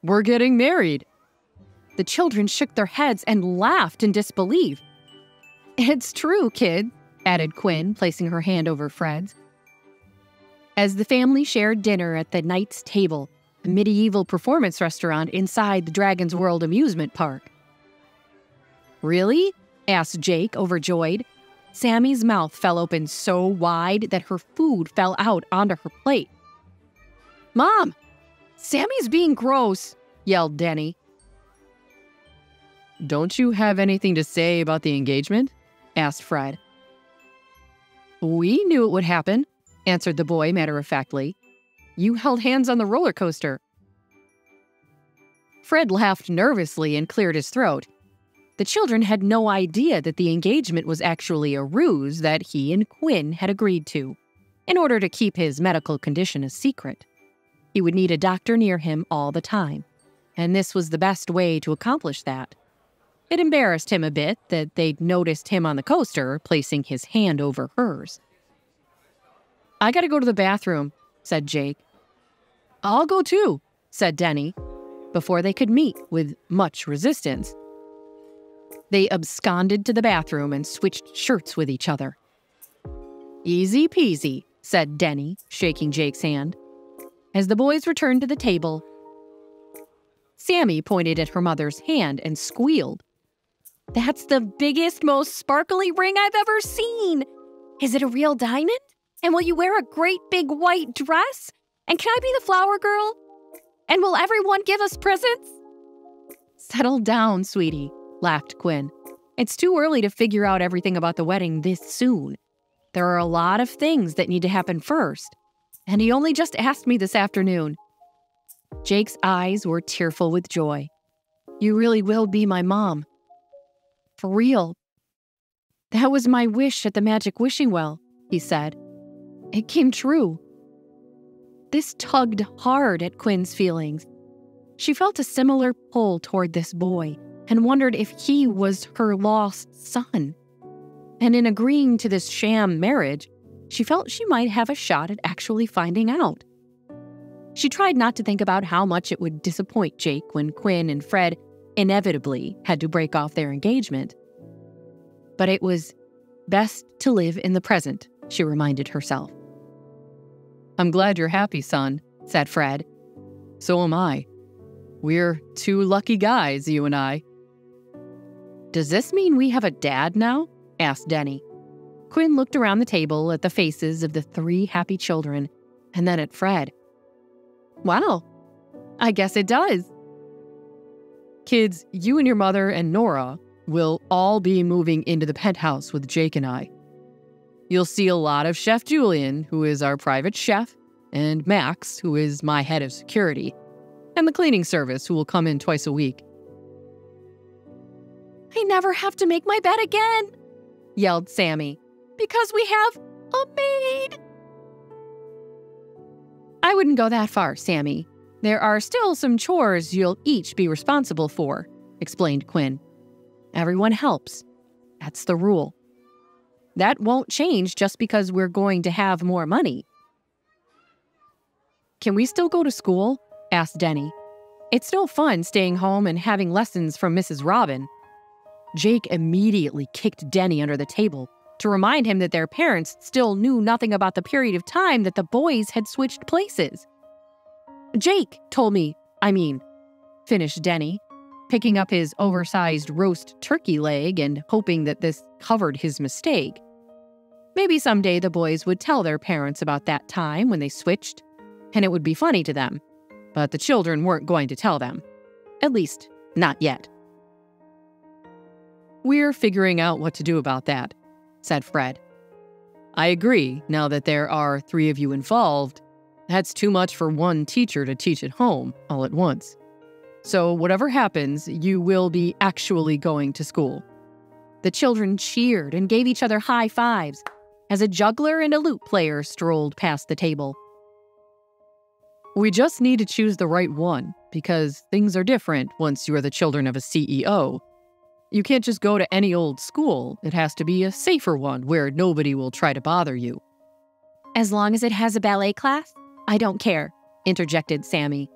We're getting married." The children shook their heads and laughed in disbelief. "It's true, kid," added Quinn, placing her hand over Fred's. As the family shared dinner at the Knight's Table, a medieval performance restaurant inside the Dragon's World amusement park. "Really?" asked Jake, overjoyed. Sammy's mouth fell open so wide that her food fell out onto her plate. "Mom, Sammy's being gross," yelled Denny. "Don't you have anything to say about the engagement?" asked Fred. "We knew it would happen," answered the boy matter-of-factly. "You held hands on the roller coaster." Fred laughed nervously and cleared his throat. The children had no idea that the engagement was actually a ruse that he and Quinn had agreed to, in order to keep his medical condition a secret. He would need a doctor near him all the time, and this was the best way to accomplish that. It embarrassed him a bit that they'd noticed him on the coaster, placing his hand over hers. "I gotta go to the bathroom," said Jake. "I'll go too," said Denny, before they could meet with much resistance. They absconded to the bathroom and switched shirts with each other. "Easy peasy," said Denny, shaking Jake's hand. As the boys returned to the table, Sammy pointed at her mother's hand and squealed. "That's the biggest, most sparkly ring I've ever seen! Is it a real diamond? And will you wear a great big white dress? And can I be the flower girl? And will everyone give us presents?" "Settle down, sweetie," laughed Quinn. "It's too early to figure out everything about the wedding this soon. There are a lot of things that need to happen first. And he only just asked me this afternoon." Jake's eyes were tearful with joy. "You really will be my mom. For real. That was my wish at the magic wishing well," he said. "It came true." This tugged hard at Quinn's feelings. She felt a similar pull toward this boy and wondered if he was her lost son. And in agreeing to this sham marriage, she felt she might have a shot at actually finding out. She tried not to think about how much it would disappoint Jake when Quinn and Fred inevitably had to break off their engagement. But it was best to live in the present, she reminded herself. "I'm glad you're happy, son," said Fred. "So am I. We're two lucky guys, you and I." "Does this mean we have a dad now?" asked Denny. Quinn looked around the table at the faces of the three happy children, and then at Fred. "Wow, I guess it does." "Kids, you and your mother and Nora will all be moving into the penthouse with Jake and I. You'll see a lot of Chef Julian, who is our private chef, and Max, who is my head of security, and the cleaning service, who will come in twice a week." "I never have to make my bed again," yelled Sammy, "because we have a maid." "I wouldn't go that far, Sammy. There are still some chores you'll each be responsible for," explained Quinn. "Everyone helps. That's the rule. That won't change just because we're going to have more money." "Can we still go to school?" asked Denny. "It's no fun staying home and having lessons from Mrs. Robin." Jake immediately kicked Denny under the table to remind him that their parents still knew nothing about the period of time that the boys had switched places. "Jake told me, finished Denny, picking up his oversized roast turkey leg and hoping that this covered his mistake. Maybe someday the boys would tell their parents about that time when they switched, and it would be funny to them. But the children weren't going to tell them. At least, not yet. "We're figuring out what to do about that," said Fred. "I agree, now that there are 3 of you involved, that's too much for one teacher to teach at home all at once. So whatever happens, you will be actually going to school." The children cheered and gave each other high fives as a juggler and a lute player strolled past the table. "We just need to choose the right one, because things are different once you are the children of a CEO. You can't just go to any old school. It has to be a safer one where nobody will try to bother you." "As long as it has a ballet class, I don't care," interjected Sammy.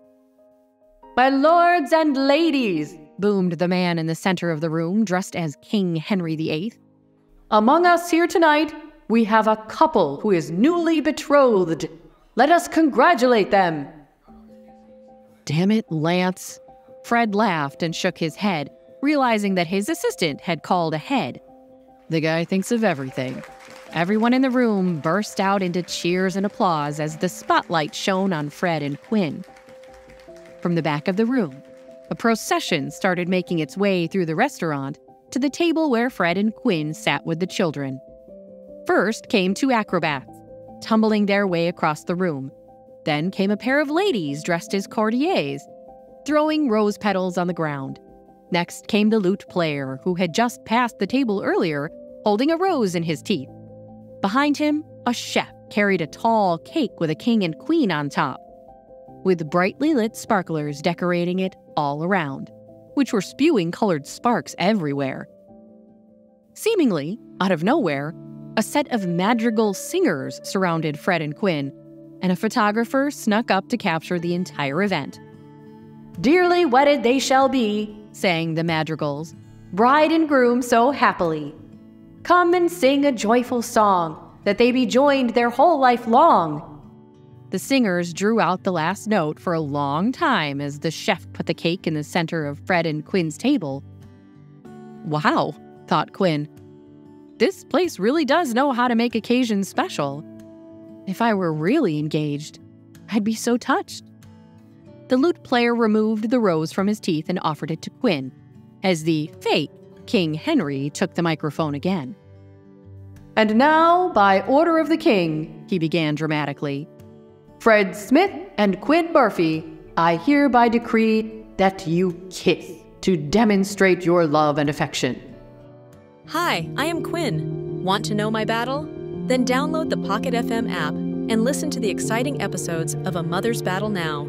"My lords and ladies," boomed the man in the center of the room, dressed as King Henry VIII. "Among us here tonight, we have a couple who is newly betrothed. Let us congratulate them." "Damn it, Lance." Fred laughed and shook his head, realizing that his assistant had called ahead. "The guy thinks of everything." Everyone in the room burst out into cheers and applause as the spotlight shone on Fred and Quinn. From the back of the room, a procession started making its way through the restaurant to the table where Fred and Quinn sat with the children. First came two acrobats, tumbling their way across the room. Then came a pair of ladies dressed as courtiers, throwing rose petals on the ground. Next came the lute player, who had just passed the table earlier, holding a rose in his teeth. Behind him, a chef carried a tall cake with a king and queen on top, with brightly lit sparklers decorating it all around, which were spewing colored sparks everywhere. Seemingly, out of nowhere, a set of madrigal singers surrounded Fred and Quinn, and a photographer snuck up to capture the entire event. "Dearly wedded they shall be," sang the madrigals, "bride and groom so happily. Come and sing a joyful song, that they be joined their whole life long." The singers drew out the last note for a long time as the chef put the cake in the center of Fred and Quinn's table. "Wow," thought Quinn. "This place really does know how to make occasions special. If I were really engaged, I'd be so touched." The lute player removed the rose from his teeth and offered it to Quinn, as the fake King Henry took the microphone again. "And now, by order of the king," he began dramatically, "Fred Smith and Quinn Murphy, I hereby decree that you kiss to demonstrate your love and affection." Hi, I am Quinn. Want to know my battle? Then download the Pocket FM app and listen to the exciting episodes of A Mother's Battle now.